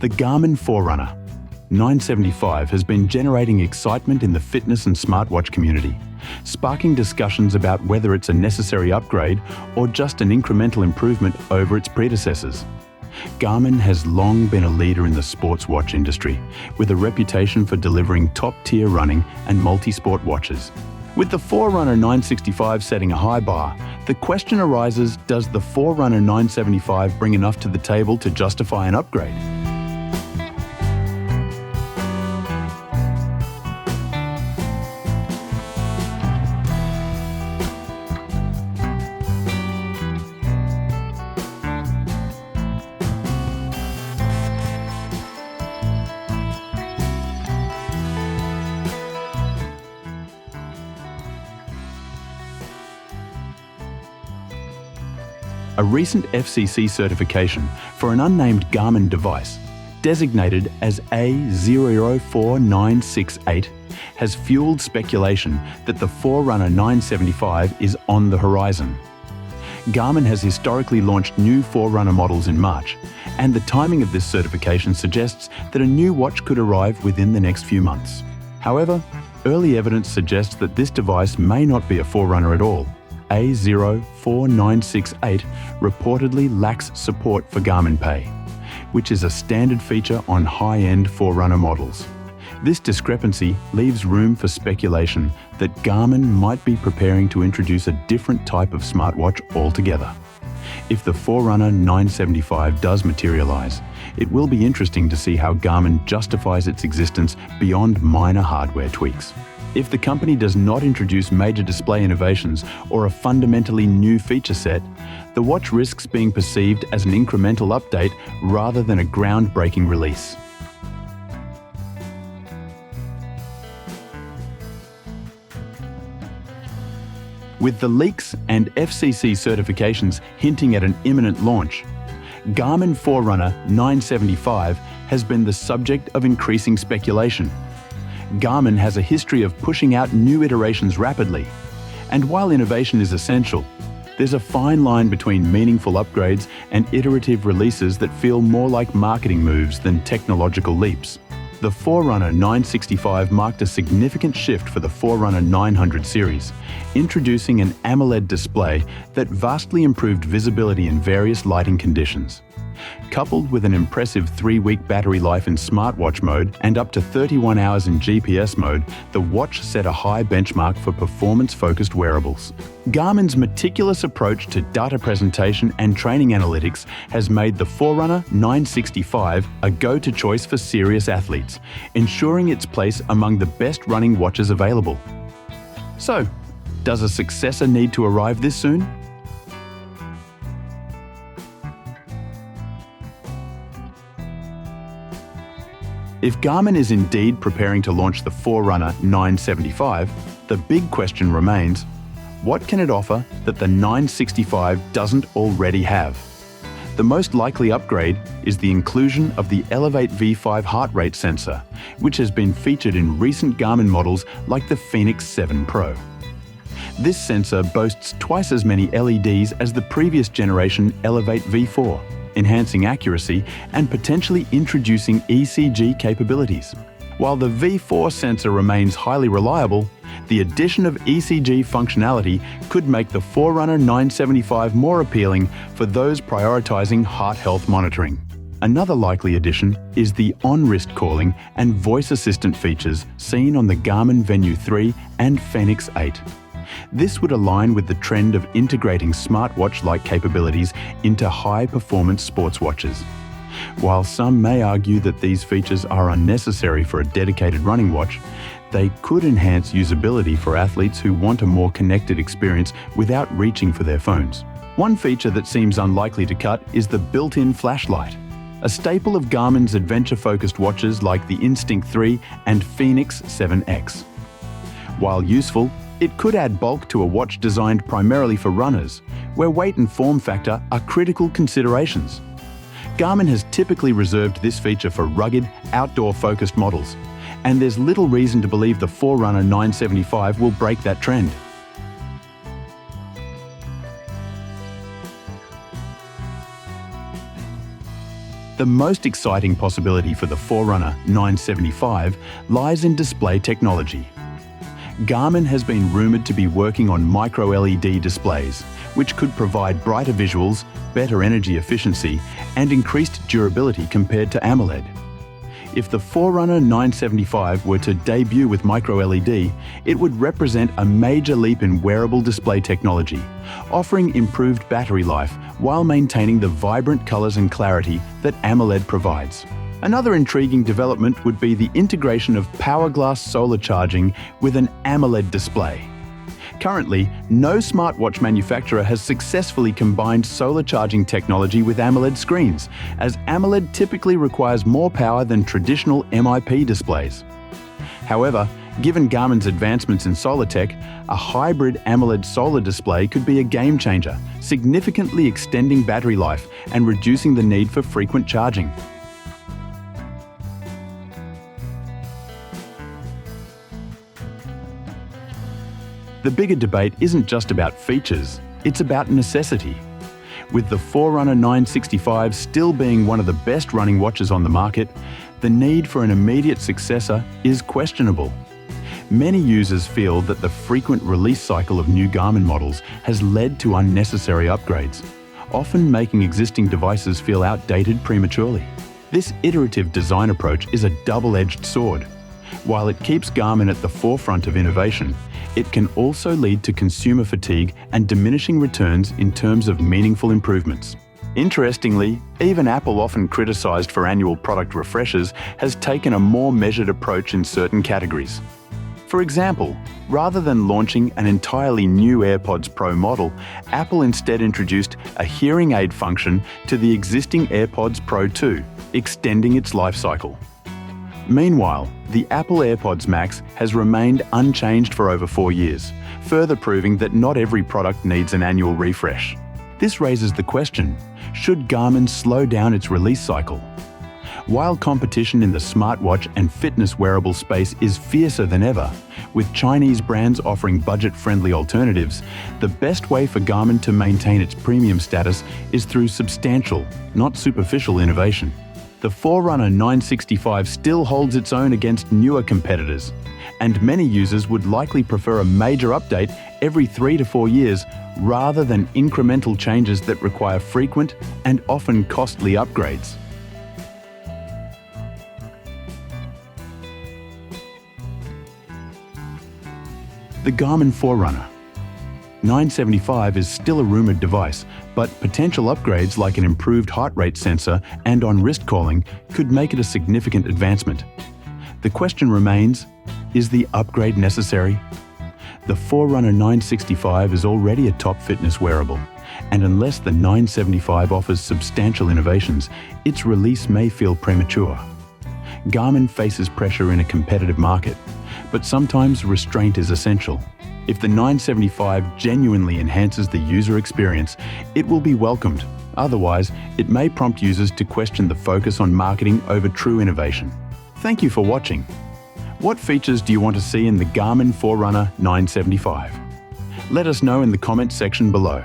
The Garmin Forerunner 975 has been generating excitement in the fitness and smartwatch community, sparking discussions about whether it's a necessary upgrade or just an incremental improvement over its predecessors. Garmin has long been a leader in the sports watch industry, with a reputation for delivering top-tier running and multi-sport watches. With the Forerunner 965 setting a high bar, the question arises, does the Forerunner 975 bring enough to the table to justify an upgrade? A recent FCC certification for an unnamed Garmin device, designated as A004968, has fueled speculation that the Forerunner 975 is on the horizon. Garmin has historically launched new Forerunner models in March, and the timing of this certification suggests that a new watch could arrive within the next few months. However, early evidence suggests that this device may not be a Forerunner at all. A004968 reportedly lacks support for Garmin Pay, which is a standard feature on high-end Forerunner models. This discrepancy leaves room for speculation that Garmin might be preparing to introduce a different type of smartwatch altogether. If the Forerunner 975 does materialize, it will be interesting to see how Garmin justifies its existence beyond minor hardware tweaks. If the company does not introduce major display innovations or a fundamentally new feature set, the watch risks being perceived as an incremental update rather than a groundbreaking release. With the leaks and FCC certifications hinting at an imminent launch, Garmin Forerunner 975 has been the subject of increasing speculation. Garmin has a history of pushing out new iterations rapidly, and while innovation is essential, there's a fine line between meaningful upgrades and iterative releases that feel more like marketing moves than technological leaps. The Forerunner 965 marked a significant shift for the Forerunner 900 series, introducing an AMOLED display that vastly improved visibility in various lighting conditions. Coupled with an impressive 3-week battery life in smartwatch mode and up to 31 hours in GPS mode, the watch set a high benchmark for performance-focused wearables. Garmin's meticulous approach to data presentation and training analytics has made the Forerunner 965 a go-to choice for serious athletes, ensuring its place among the best running watches available. So, does a successor need to arrive this soon? If Garmin is indeed preparing to launch the Forerunner 975, the big question remains, what can it offer that the 965 doesn't already have? The most likely upgrade is the inclusion of the Elevate V5 heart rate sensor, which has been featured in recent Garmin models like the Fenix 7 Pro. This sensor boasts twice as many LEDs as the previous generation Elevate V4, enhancing accuracy and potentially introducing ECG capabilities. While the V4 sensor remains highly reliable, the addition of ECG functionality could make the Forerunner 975 more appealing for those prioritizing heart health monitoring. Another likely addition is the on-wrist calling and voice assistant features seen on the Garmin Venue 3 and Fenix 8. This would align with the trend of integrating smartwatch-like capabilities into high-performance sports watches. While some may argue that these features are unnecessary for a dedicated running watch, they could enhance usability for athletes who want a more connected experience without reaching for their phones. One feature that seems unlikely to cut is the built-in flashlight, a staple of Garmin's adventure-focused watches like the Instinct 3 and Fenix 7X. While useful, it could add bulk to a watch designed primarily for runners, where weight and form factor are critical considerations. Garmin has typically reserved this feature for rugged, outdoor-focused models, and there's little reason to believe the Forerunner 975 will break that trend. The most exciting possibility for the Forerunner 975 lies in display technology. Garmin has been rumoured to be working on micro-LED displays, which could provide brighter visuals, better energy efficiency, and increased durability compared to AMOLED. If the Forerunner 975 were to debut with micro-LED, it would represent a major leap in wearable display technology, offering improved battery life while maintaining the vibrant colours and clarity that AMOLED provides. Another intriguing development would be the integration of power glass solar charging with an AMOLED display. Currently, no smartwatch manufacturer has successfully combined solar charging technology with AMOLED screens, as AMOLED typically requires more power than traditional MIP displays. However, given Garmin's advancements in solar tech, a hybrid AMOLED solar display could be a game changer, significantly extending battery life and reducing the need for frequent charging. The bigger debate isn't just about features, it's about necessity. With the Forerunner 965 still being one of the best running watches on the market, the need for an immediate successor is questionable. Many users feel that the frequent release cycle of new Garmin models has led to unnecessary upgrades, often making existing devices feel outdated prematurely. This iterative design approach is a double-edged sword. While it keeps Garmin at the forefront of innovation, it can also lead to consumer fatigue and diminishing returns in terms of meaningful improvements. Interestingly, even Apple, often criticized for annual product refreshes, has taken a more measured approach in certain categories. For example, rather than launching an entirely new AirPods Pro model, Apple instead introduced a hearing aid function to the existing AirPods Pro 2, extending its life cycle. Meanwhile, the Apple AirPods Max has remained unchanged for over 4 years, further proving that not every product needs an annual refresh. This raises the question, should Garmin slow down its release cycle? While competition in the smartwatch and fitness wearable space is fiercer than ever, with Chinese brands offering budget-friendly alternatives, the best way for Garmin to maintain its premium status is through substantial, not superficial innovation. The Forerunner 965 still holds its own against newer competitors, and many users would likely prefer a major update every 3 to 4 years rather than incremental changes that require frequent and often costly upgrades. The Garmin Forerunner 975 is still a rumoured device, but potential upgrades like an improved heart rate sensor and on-wrist calling could make it a significant advancement. The question remains, is the upgrade necessary? The Forerunner 965 is already a top fitness wearable, and unless the 975 offers substantial innovations, its release may feel premature. Garmin faces pressure in a competitive market, but sometimes restraint is essential. If the 975 genuinely enhances the user experience, it will be welcomed. Otherwise, it may prompt users to question the focus on marketing over true innovation. Thank you for watching. What features do you want to see in the Garmin Forerunner 975? Let us know in the comments section below.